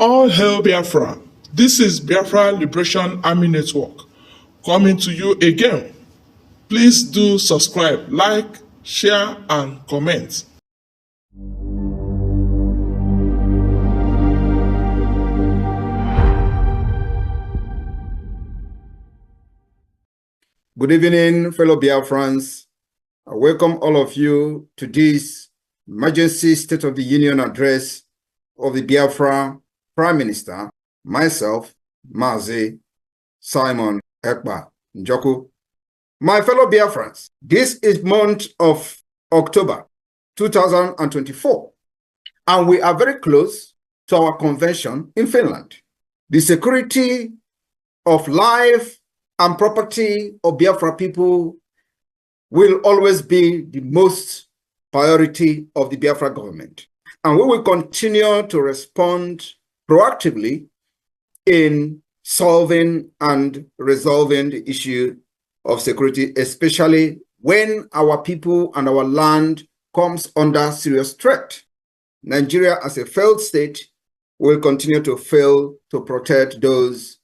All hail Biafra. This is Biafra Liberation Army Network coming to you again. Please do subscribe, like, share, and comment. Good evening, fellow Biafrans. I welcome all of you to this emergency State of the Union address of the Biafra Prime Minister, myself, Mazi Simon Ekpa Njoku. My fellow Biafrans, this is month of October 2024, and we are very close to our convention in Finland. The security of life and property of Biafra people will always be the most priority of the Biafra government. And we will continue to respond proactively in solving and resolving the issue of security, especially when our people and our land comes under serious threat. Nigeria, as a failed state, will continue to fail to protect those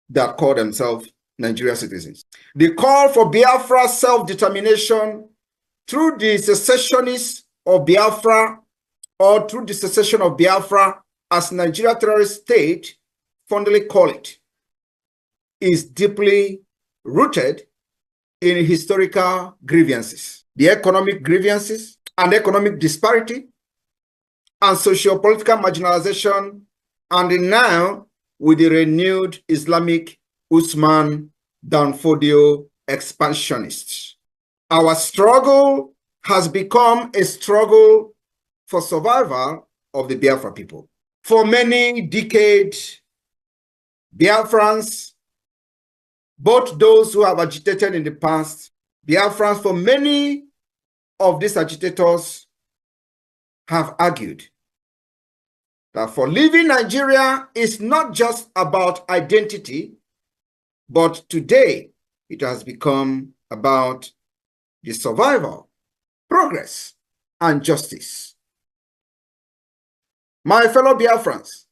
that call themselves Nigerian citizens. The call for Biafra self-determination through the secessionists of Biafra or through the secession of Biafra, as Nigeria terrorist state fondly call it, is deeply rooted in historical grievances, the economic grievances and economic disparity and socio-political marginalization, and now with the renewed Islamic Usman Danfodio expansionists. Our struggle has become a struggle for survival of the Biafra people. For many decades, Biafrans, both those who have agitated in the past, Biafrans, for many of these agitators have argued that for leaving Nigeria is not just about identity, but today it has become about the survival, progress, and justice. My fellow Biafrans,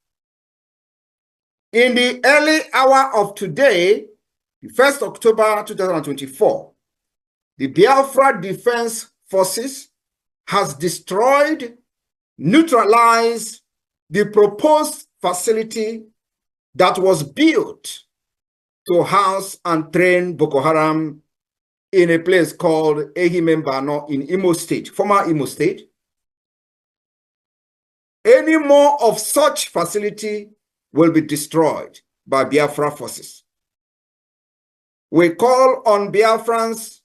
in the early hour of today, the 1st October 2024, the Biafra Defense Forces has destroyed, neutralized the proposed facility that was built to house and train Boko Haram in a place called Ehimembano in Imo State, former Imo State. Any more of such facility will be destroyed by Biafra forces. We call on Biafrans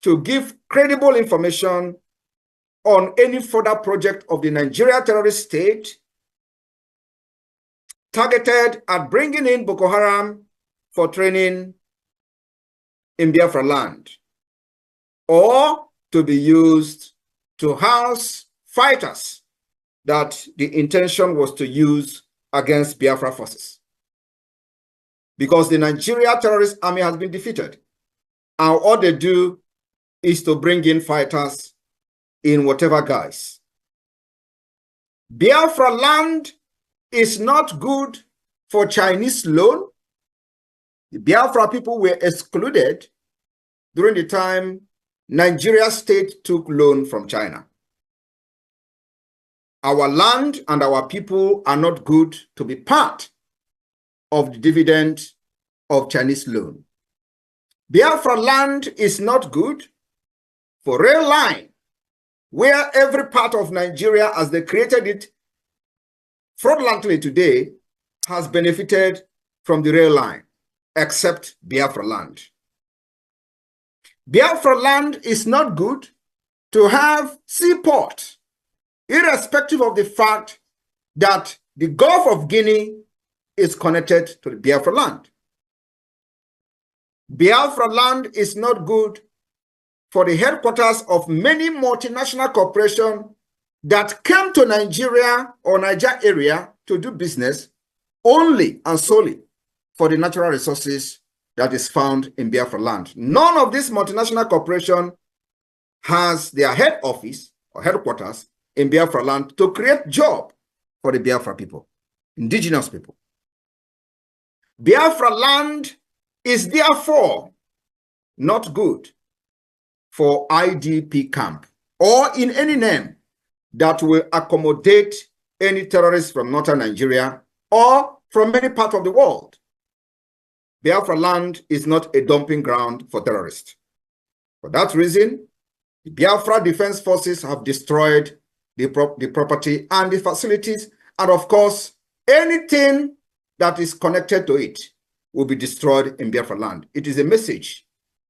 to give credible information on any further project of the Nigeria terrorist state targeted at bringing in Boko Haram for training in Biafra land, or to be used to house fighters that the intention was to use against Biafra forces. Because the Nigeria terrorist army has been defeated, and all they do is to bring in fighters in whatever guise. Biafra land is not good for Chinese loan. The Biafra people were excluded during the time Nigeria state took loan from China. Our land and our people are not good to be part of the dividend of Chinese loan. Biafra land is not good for rail line, where every part of Nigeria, as they created it fraudulently today, has benefited from the rail line, except Biafra land. Biafra land is not good to have seaport, irrespective of the fact that the Gulf of Guinea is connected to the Biafra land. Biafra land is not good for the headquarters of many multinational corporations that came to Nigeria or Niger area to do business only and solely for the natural resources that is found in Biafra land. None of these multinational corporations has their head office or headquarters in Biafra land to create job for the Biafra people. indigenous people. Biafra land is therefore not good for IDP camp or in any name that will accommodate any terrorists from northern Nigeria or from any part of the world. Biafra land is not a dumping ground for terrorists. For that reason, the Biafra Defense Forces have destroyed the property and the facilities, and of course, anything that is connected to it will be destroyed in Biafra land. It is a message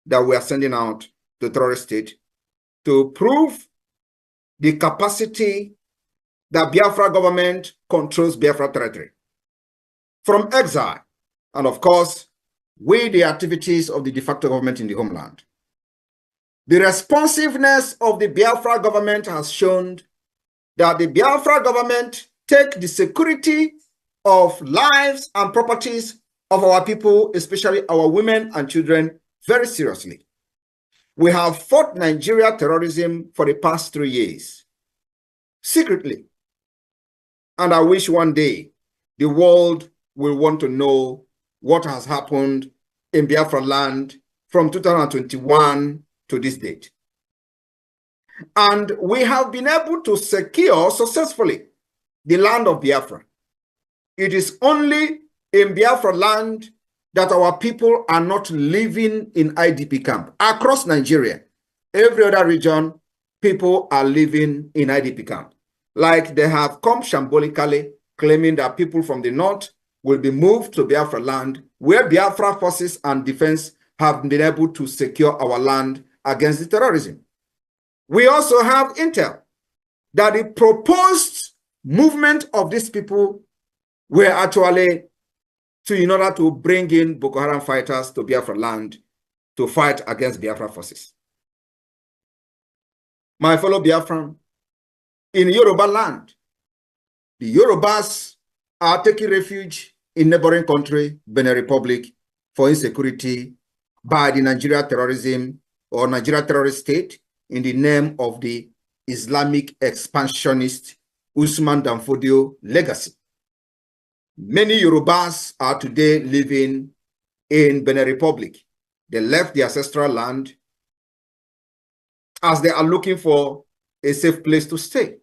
that we are sending out to the terrorist state to prove the capacity that Biafra government controls Biafra territory from exile, and of course, with the activities of the de facto government in the homeland. The responsiveness of the Biafra government has shown that the Biafra government take the security of lives and properties of our people, especially our women and children, very seriously. We have fought Nigeria terrorism for the past 3 years, secretly. And I wish one day the world will want to know what has happened in Biafra land from 2021 to this date. And we have been able to secure successfully the land of Biafra. It is only in Biafra land that our people are not living in IDP camp. Across Nigeria, every other region, people are living in IDP camp. Like they have come shambolically, claiming that people from the north will be moved to Biafra land, where Biafra forces and defense have been able to secure our land against the terrorism. We also have intel that the proposed movement of these people were actually in order to bring in Boko Haram fighters to Biafra land to fight against Biafra forces. My fellow Biafran, in Yoruba land, the Yorubas are taking refuge in neighboring country, Benin Republic, for insecurity by the Nigeria terrorism or Nigeria terrorist state in the name of the Islamic expansionist Usman Danfodio legacy. Many Yorubas are today living in Benin Republic. They left the ancestral land as they are looking for a safe place to stay.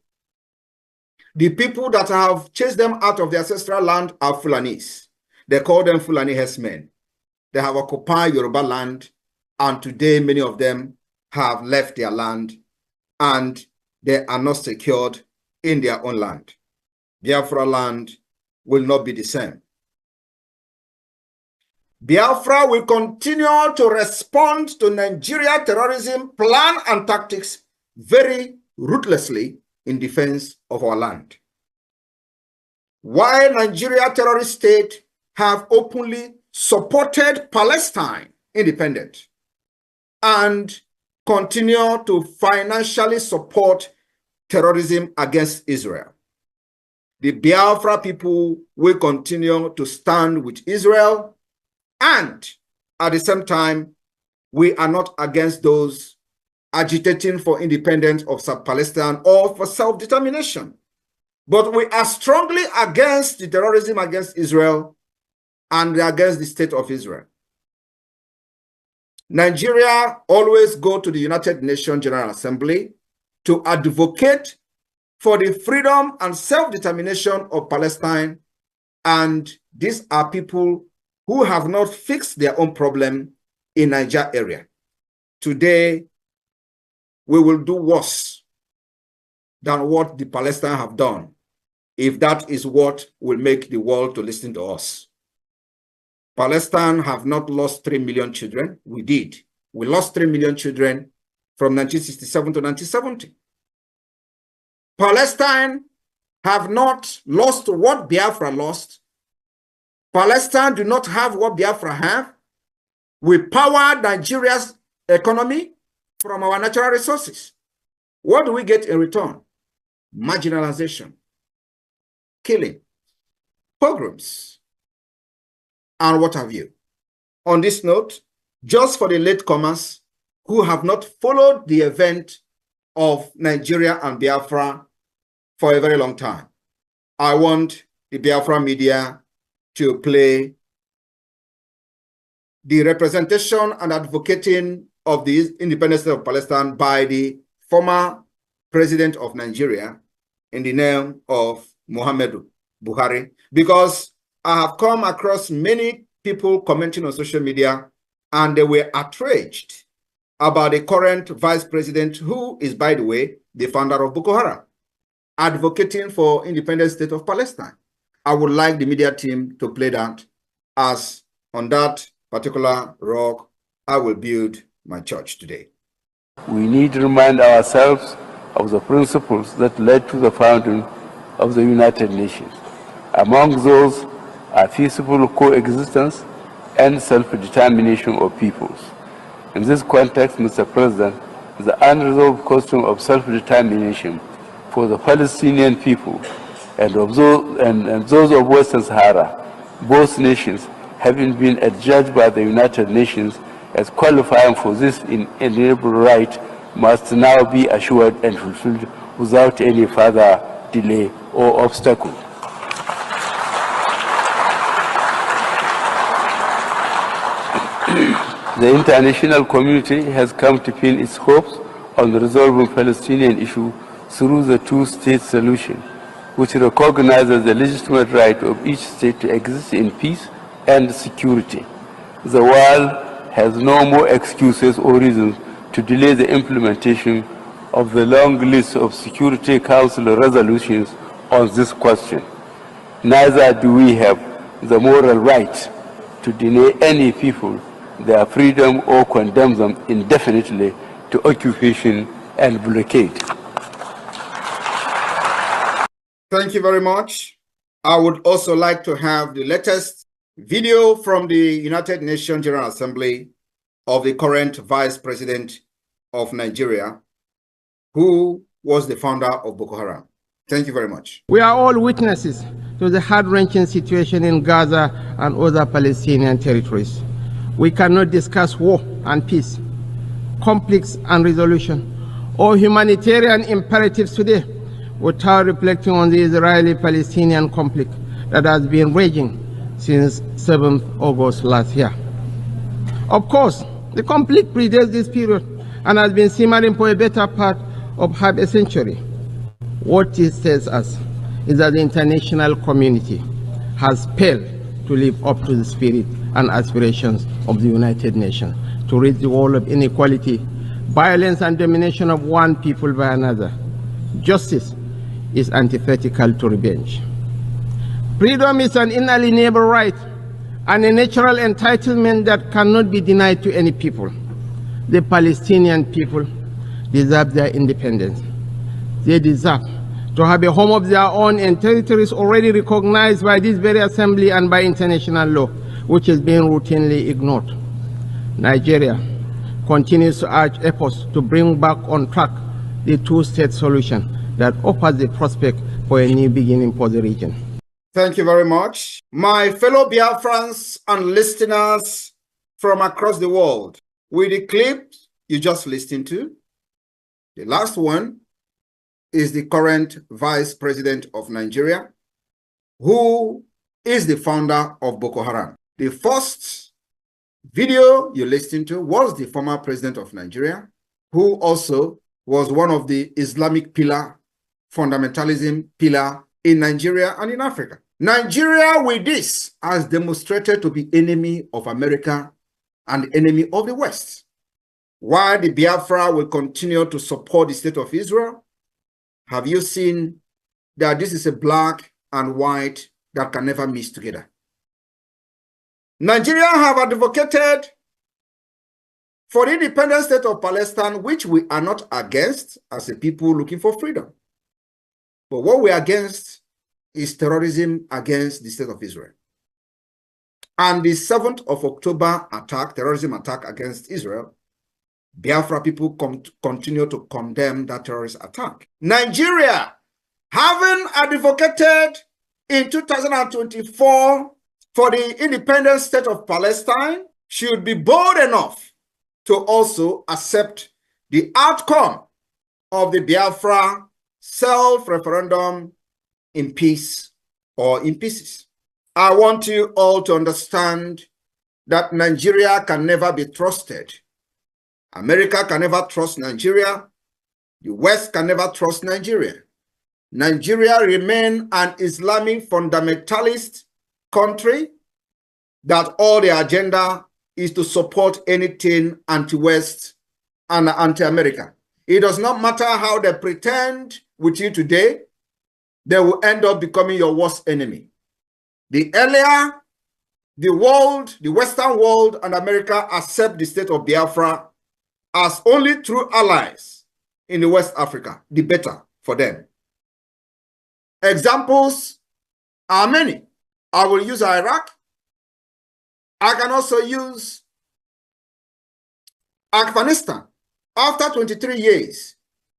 The people that have chased them out of the ancestral land are Fulanis. They call them Fulani herdsmen. They have occupied Yoruba land, and today many of them have left their land and they are not secured in their own land. Biafra land will not be the same. Biafra will continue to respond to Nigeria terrorism plan and tactics very ruthlessly in defense of our land. While Nigeria terrorist state have openly supported Palestine independence and continue to financially support terrorism against Israel, the Biafra people will continue to stand with Israel, and at the same time, we are not against those agitating for independence of Palestine or for self-determination. But we are strongly against the terrorism against Israel and against the state of Israel. Nigeria always go to the United Nations General Assembly to advocate for the freedom and self-determination of Palestine, and these are people who have not fixed their own problem in Niger area. Today, we will do worse than what the Palestinians have done, if that is what will make the world to listen to us. Palestine have not lost 3 million children. We did. We lost 3 million children from 1967 to 1970. Palestine have not lost what Biafra lost. Palestine do not have what Biafra have. We power Nigeria's economy from our natural resources. What do we get in return? Marginalization, killing, pogroms, and what have you. On this note, just for the latecomers who have not followed the event of Nigeria and Biafra for a very long time, I want the Biafra media to play the representation and advocating of the independence of Palestine by the former president of Nigeria in the name of Muhammadu Buhari, because I have come across many people commenting on social media and they were outraged about the current vice president, who is, by the way, the founder of Boko Haram, advocating for independent state of Palestine. I would like the media team to play that, as on that particular rock, I will build my church today. We need to remind ourselves of the principles that led to the founding of the United Nations. Among those are peaceful coexistence and self-determination of peoples. In this context, Mr. President, the unresolved question of self-determination for the Palestinian people and those of Western Sahara, both nations having been adjudged by the United Nations as qualifying for this inalienable right, must now be assured and fulfilled without any further delay or obstacle. The international community has come to pin its hopes on resolving the Palestinian issue through the two-state solution, which recognizes the legitimate right of each state to exist in peace and security. The world has no more excuses or reasons to delay the implementation of the long list of Security Council resolutions on this question. Neither do we have the moral right to deny any people their freedom or condemn them indefinitely to occupation and blockade. Thank you very much. I would also like to have the latest video from the United Nations General Assembly of the current Vice President of Nigeria, who was the founder of Boko Haram. Thank you very much. We are all witnesses to the heart-wrenching situation in Gaza and other Palestinian territories. We cannot discuss war and peace, conflicts and resolution, or humanitarian imperatives today without reflecting on the Israeli-Palestinian conflict that has been raging since 7th August last year. Of course, the conflict predates this period and has been simmering for a better part of half a century. What it tells us is that the international community has failed to live up to the spirit and aspirations of the United Nations to rid the world of inequality, violence, and domination of one people by another. Justice is antithetical to revenge. Freedom is an inalienable right and a natural entitlement that cannot be denied to any people. The Palestinian people deserve their independence. They deserve to have a home of their own in territories already recognized by this very assembly and by international law, which is being routinely ignored. Nigeria continues to urge efforts to bring back on track the two-state solution that offers the prospect for a new beginning for the region. Thank you very much. My fellow Biafrans and listeners from across the world, with the clip you just listened to, the last one is the current Vice President of Nigeria, who is the founder of Boko Haram. The first video you listened to was the former president of Nigeria, who also was one of the Islamic fundamentalism pillar in Nigeria and in Africa. Nigeria, with this, has demonstrated to be enemy of America and enemy of the West. While the Biafra will continue to support the state of Israel, have you seen that this is a black and white that can never mix together? Nigeria have advocated for the independent state of Palestine, which we are not against as a people looking for freedom. But what we are against is terrorism against the state of Israel. And the 7th of October attack, terrorism attack against Israel, Biafra people continue to condemn that terrorist attack. Nigeria, having advocated in 2024 for the independent state of Palestine, should be bold enough to also accept the outcome of the Biafra self-referendum in peace or in pieces. I want you all to understand that Nigeria can never be trusted. America can never trust Nigeria. The West can never trust Nigeria. Nigeria remains an Islamic fundamentalist country that all the agenda is to support anything anti-West and anti-American. It does not matter how they pretend with you today, they will end up becoming your worst enemy. The earlier the world, the Western world and America accept the state of Biafra as only true allies in the West Africa, the better for them. Examples are many. I will use Iraq. I can also use Afghanistan. After 23 years,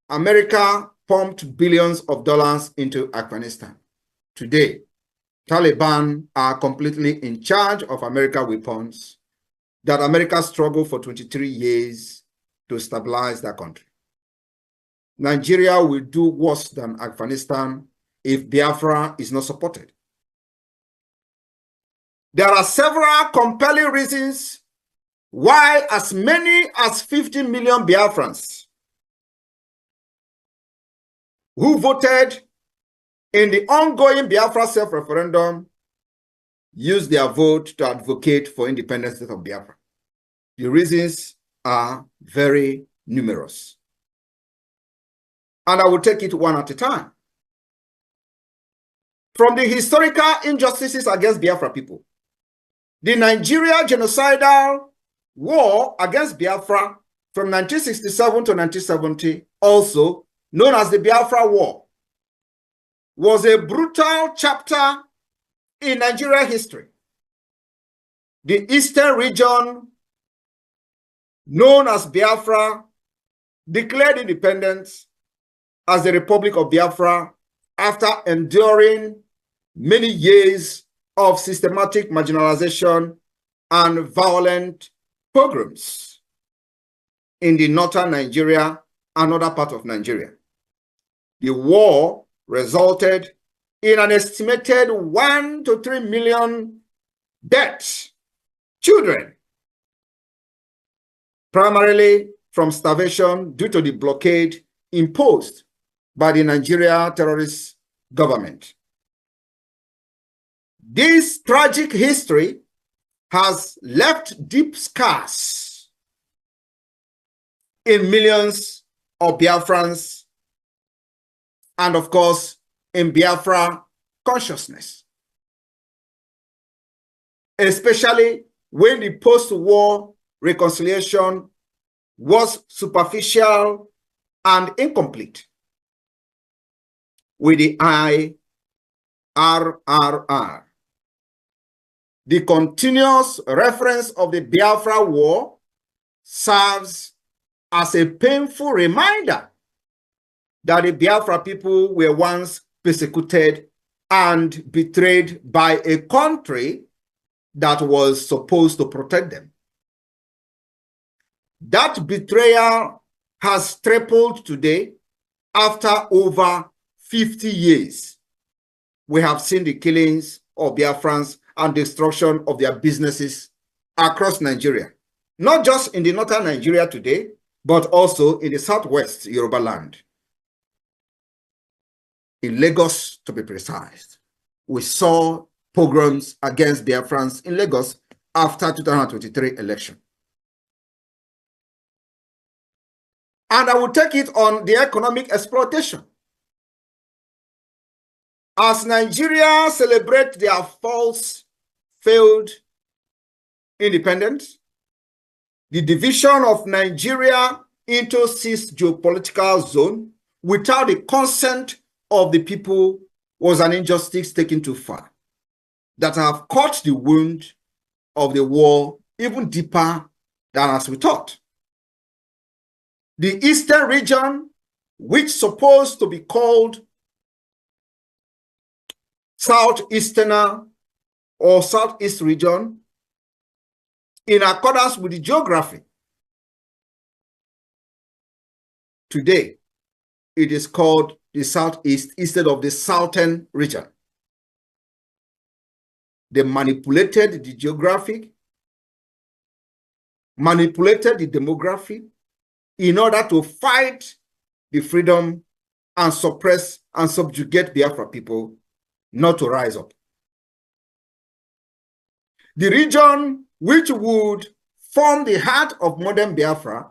America pumped billions of dollars into Afghanistan. Today, Taliban are completely in charge of American weapons that America struggled for 23 years to stabilize that country. Nigeria will do worse than Afghanistan if Biafra is not supported. There are several compelling reasons why as many as 50 million Biafrans who voted in the ongoing Biafra self-referendum use their vote to advocate for independence state of Biafra. The reasons are very numerous. And I will take it one at a time. From the historical injustices against Biafra people, the Nigeria genocidal war against Biafra from 1967 to 1970, also known as the Biafra War, was a brutal chapter in Nigeria history. The eastern region, known as Biafra, declared independence as the Republic of Biafra after enduring many years of systematic marginalization and violent pogroms in the northern Nigeria and other parts of Nigeria. The war resulted in an estimated 1 to 3 million deaths, children, primarily from starvation due to the blockade imposed by the Nigeria terrorist government. This tragic history has left deep scars in millions of Biafrans and, of course, in Biafra consciousness, especially when the post-war reconciliation was superficial and incomplete. With the IRRR, the continuous reference of the Biafra War serves as a painful reminder that the Biafra people were once persecuted and betrayed by a country that was supposed to protect them. That betrayal has tripled today after over 50 years. We have seen the killings of Biafrans and destruction of their businesses across Nigeria, not just in the northern Nigeria today, but also in the southwest Yoruba land. In Lagos, to be precise, we saw pogroms against Biafrans in Lagos after 2023 election. And I will take it on the economic exploitation. As Nigeria celebrates their false, failed independence, the division of Nigeria into 6 geopolitical zones without the consent of the people was an injustice taken too far that have cut the wound of the war even deeper than as we thought. The eastern region, which is supposed to be called Southeastern or Southeast region, in accordance with the geography, today it is called the Southeast instead of the Southern region. They manipulated the geographic, manipulated the demography in order to fight the freedom and suppress and subjugate Biafra people not to rise up. The region which would form the heart of modern Biafra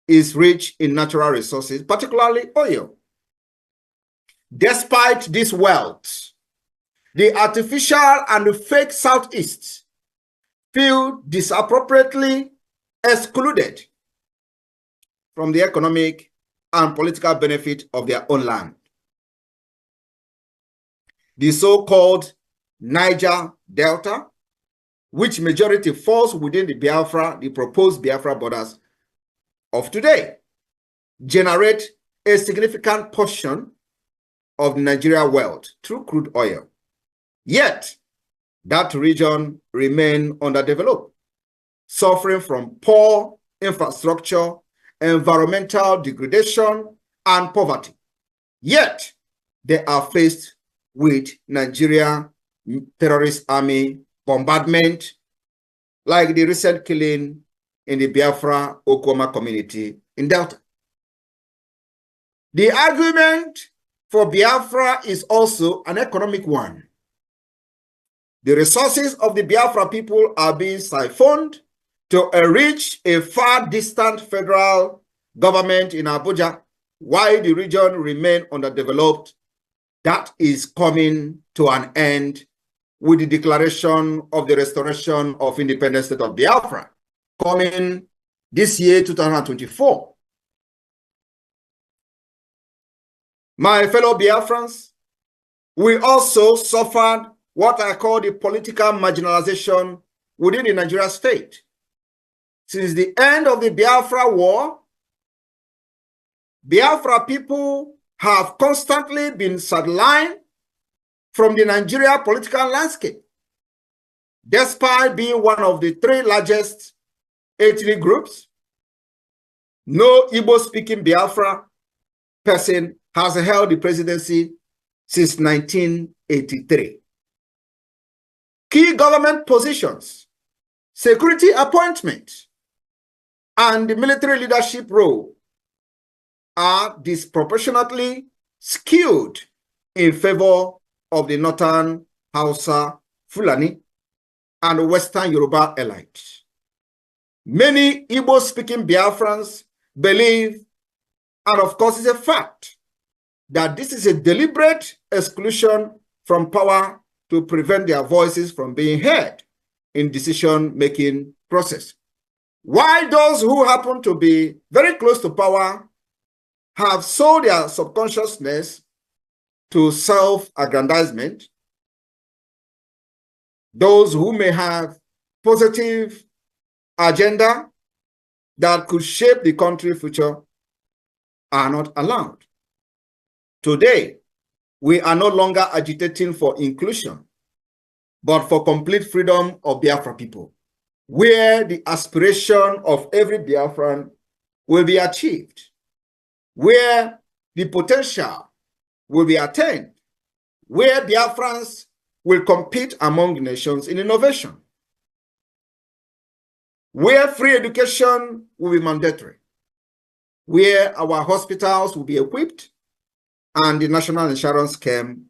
is rich in natural resources, particularly oil. Despite this wealth, the artificial and the fake Southeast feel disappropriately excluded from the economic and political benefit of their own land. The so-called Niger Delta, which majority falls within the proposed Biafra borders of today, generate a significant portion of the Nigeria wealth through crude oil. Yet, that region remains underdeveloped, suffering from poor infrastructure, environmental degradation, and poverty. Yet, they are faced with Nigeria terrorist army bombardment, like the recent killing in the Biafra Okoma community in Delta. The argument for Biafra is also an economic one. The resources of the Biafra people are being siphoned to enrich a far distant federal government in Abuja, while the region remains underdeveloped. That is coming to an end with the declaration of the restoration of independent state of Biafra, coming this year, 2024. My fellow Biafrans, we also suffered what I call the political marginalization within the Nigeria state. Since the end of the Biafra war, Biafra people have constantly been sidelined from the Nigeria political landscape, despite being one of the three largest ethnic groups. No Igbo-speaking Biafra person has held the presidency since 1983. Key government positions, security appointments, and the military leadership role are disproportionately skewed in favor of the Northern Hausa, Fulani, and Western Yoruba elites. Many Igbo-speaking Biafrans believe, and of course it's a fact, that this is a deliberate exclusion from power to prevent their voices from being heard in decision-making process. While those who happen to be very close to power have sold their subconsciousness to self-aggrandizement, those who may have positive agenda that could shape the country's future are not allowed. Today, we are no longer agitating for inclusion, but for complete freedom of Biafra people, where the aspiration of every Biafran will be achieved, where the potential will be attained, where Biafrans will compete among nations in innovation, where free education will be mandatory, where our hospitals will be equipped, and the national insurance scheme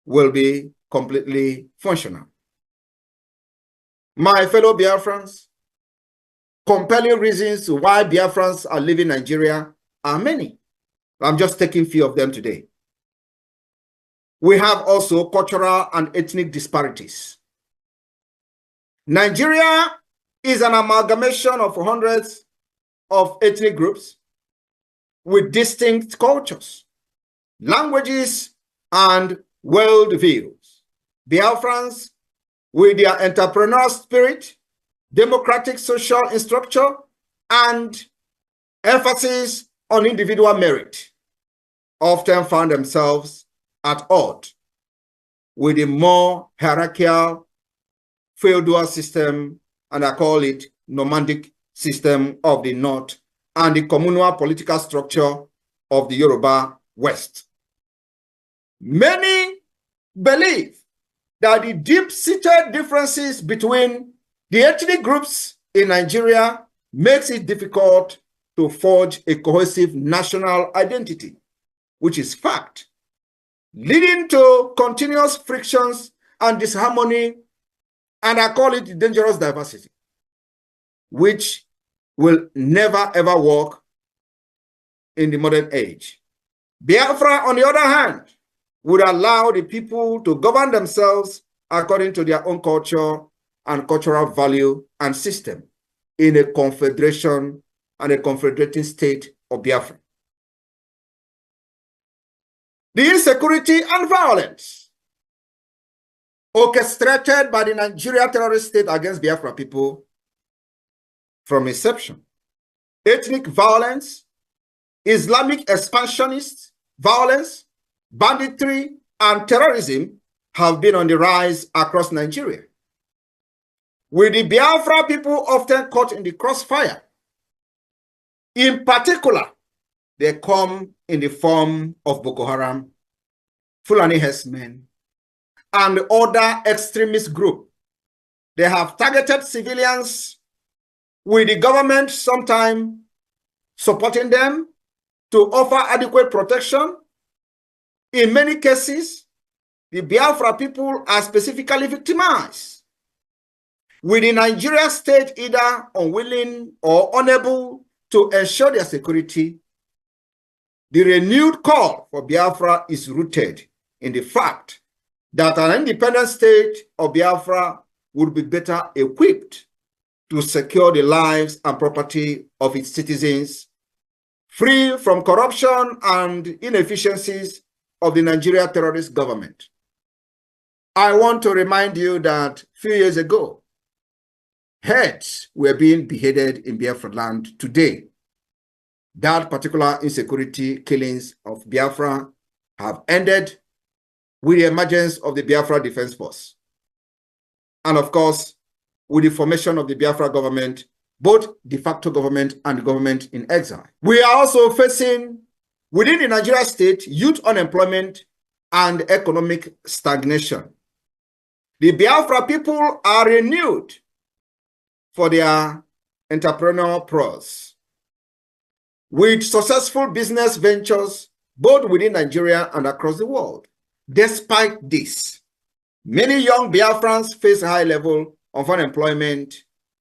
will be completely functional. My fellow Biafrans, compelling reasons why Biafrans are leaving Nigeria are many. I'm just taking a few of them today. We have also cultural and ethnic disparities. Nigeria is an amalgamation of hundreds of ethnic groups with distinct cultures, languages, and worldviews. Biafrans, with their entrepreneurial spirit, democratic social structure, and emphasis on individual merit, often found themselves at odds with the more hierarchical feudal system, and I call it nomadic system of the North, and the communal political structure of the Yoruba West. Many believe that the deep-seated differences between the ethnic groups in Nigeria makes it difficult to forge a cohesive national identity, which is fact, leading to continuous frictions and disharmony, and I call it dangerous diversity, which will never ever work in the modern age. Biafra, on the other hand, would allow the people to govern themselves according to their own culture and cultural value and system in a confederation and a confederating state of Biafra. The insecurity and violence orchestrated by the Nigeria terrorist state against Biafra people from inception. Ethnic violence, Islamic expansionist violence, banditry, and terrorism have been on the rise across Nigeria, with the Biafra people often caught in the crossfire. In particular, they come in the form of Boko Haram, Fulani herdsmen, and other extremist groups. They have targeted civilians, with the government sometimes supporting them to offer adequate protection. In many cases, the Biafra people are specifically victimized, with the Nigeria state either unwilling or unable to ensure their security. The renewed call for Biafra is rooted in the fact that an independent state of Biafra would be better equipped to secure the lives and property of its citizens, free from corruption and inefficiencies of the Nigeria terrorist government. I want to remind you that a few years ago, heads were being beheaded in Biafra land. Today, that particular insecurity killings of Biafra have ended with the emergence of the Biafra Defense Force. And of course, with the formation of the Biafra government, both de facto government and government in exile. We are also facing, within the Nigeria state, youth unemployment and economic stagnation. The Biafra people are renewed for their entrepreneurial prowess, with successful business ventures both within Nigeria and across the world. Despite this, many young Biafrans face a high level of unemployment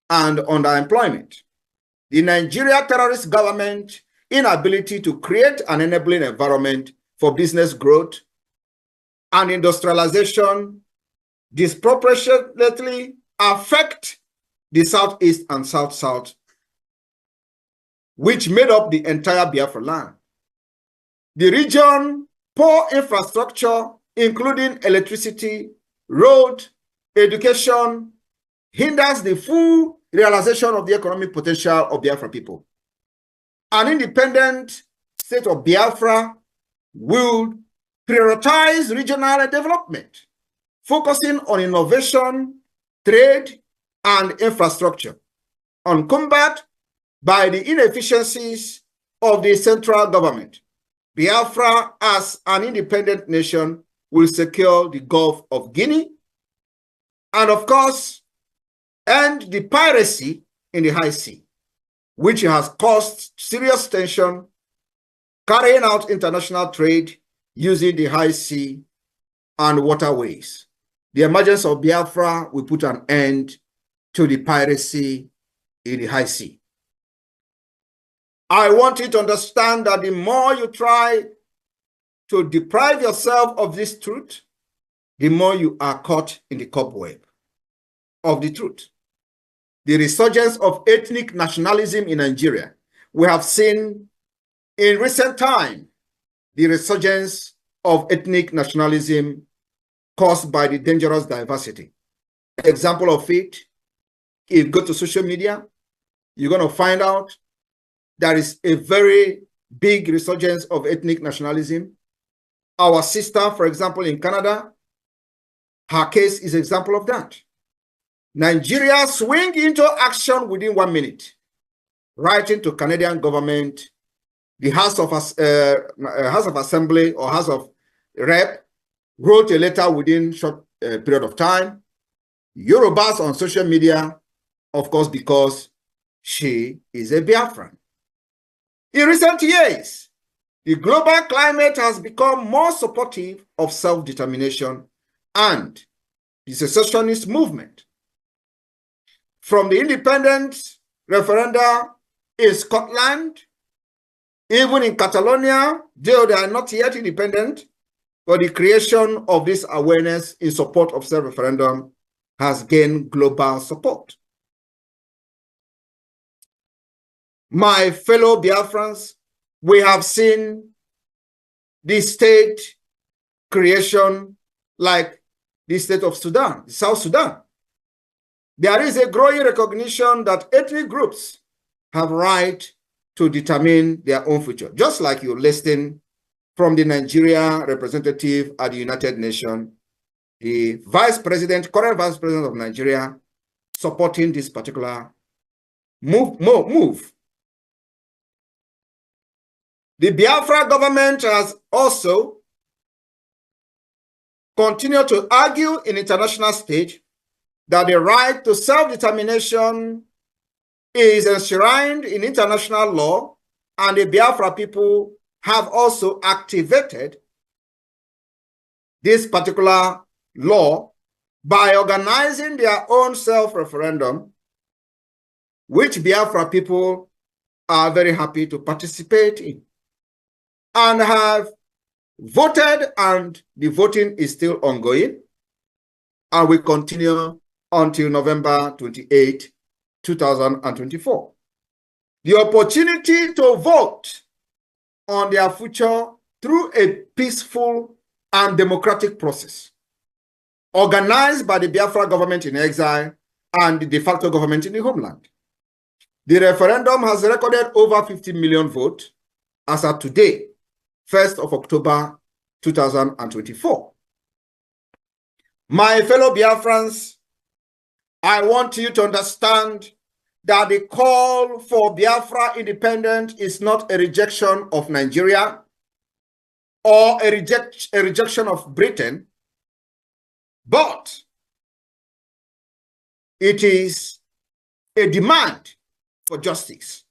and underemployment. The Nigeria terrorist government inability to create an enabling environment for business growth and industrialization disproportionately affect the Southeast and South-South, which made up the entire Biafra land. The region, poor infrastructure, including electricity, road, education, hinders the full realization of the economic potential of Biafra people. An independent state of Biafra will prioritize regional development, focusing on innovation, trade, and infrastructure, uncumbered by the inefficiencies of the central government. Biafra, as an independent nation, will secure the Gulf of Guinea and, of course, end the piracy in the high sea, which has caused serious tension, carrying out international trade using the high sea and waterways. The emergence of Biafra will put an end to the piracy in the high sea. I want you to understand that the more you try to deprive yourself of this truth, the more you are caught in the cobweb of the truth. The resurgence of ethnic nationalism in Nigeria. We have seen in recent time the resurgence of ethnic nationalism caused by the dangerous diversity. Example of it, if you go to social media, you're going to find out there is a very big resurgence of ethnic nationalism. Our sister, for example, in Canada, her case is an example of that. Nigeria swing into action within 1 minute, writing to Canadian government, the House of Assembly or House of Rep wrote a letter within short period of time. Yorubas on social media, of course, because she is a Biafran. In recent years, the global climate has become more supportive of self-determination and the secessionist movement. From the independence referenda in Scotland, even in Catalonia, though they are not yet independent, but the creation of this awareness in support of self-referendum has gained global support. My fellow Biafrans, we have seen the state creation like the state of Sudan, South Sudan. There is a growing recognition that ethnic groups have right to determine their own future, just like you listened from the Nigeria representative at the United Nations, the current vice president of Nigeria, supporting this particular move. The Biafra government has also continued to argue in international stage that the right to self-determination is enshrined in international law, and the Biafra people have also activated this particular law by organizing their own self-referendum, which Biafra people are very happy to participate in and have voted, and the voting is still ongoing and will continue until November 28, 2024. The opportunity to vote on their future through a peaceful and democratic process organized by the Biafra government in exile and the de facto government in the homeland. The referendum has recorded over 50 million votes as of today, 1st of October 2024. My fellow Biafrans, I want you to understand that the call for Biafra independence is not a rejection of Nigeria or a rejection of Britain, but it is a demand for justice,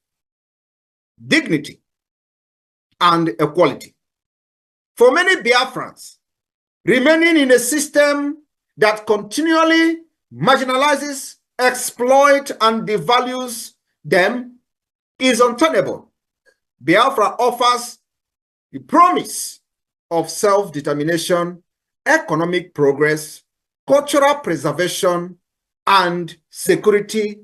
dignity, and equality. For many Biafrans, remaining in a system that continually marginalizes, exploits, and devalues them is untenable. Biafra offers the promise of self-determination, economic progress, cultural preservation, and security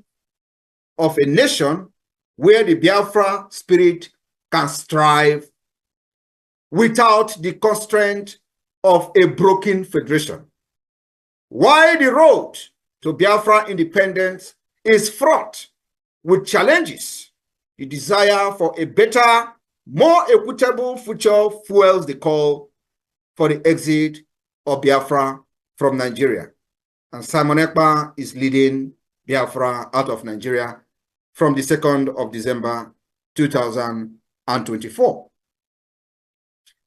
of a nation where the Biafra spirit can strive without the constraint of a broken federation. While the road to Biafra independence is fraught with challenges, the desire for a better, more equitable future fuels the call for the exit of Biafra from Nigeria. And Simon Ekpa is leading Biafra out of Nigeria from the 2nd of December 2024.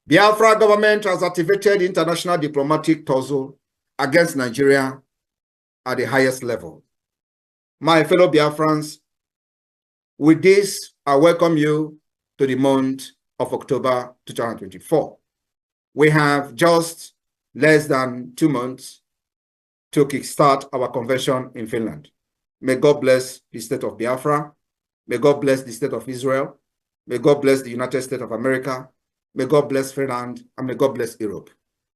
Biafra government has activated international diplomatic tussle against Nigeria at the highest level. My fellow Biafrans, with this, I welcome you to the month of October 2024. We have just less than 2 months to kickstart our convention in Finland. May God bless the state of Biafra. May God bless the state of Israel. May God bless the United States of America. May God bless Finland, and may God bless Europe.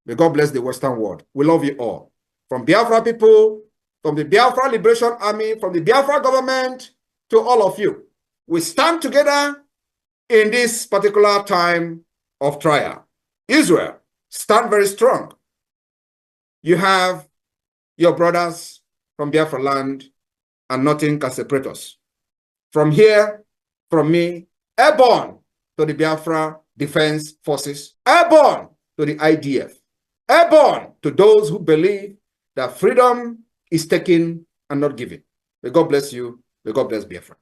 May God bless the Western world. We love you all. From Biafra people, from the Biafra Liberation Army, from the Biafra government, to all of you. We stand together in this particular time of trial. Israel, stand very strong. You have your brothers from Biafra land, and nothing can separate us. From here, from me, airborne to the Biafra Defense Forces, airborne to the IDF, airborne to those who believe that freedom is taken and not given. May God bless you. May God bless Biafra.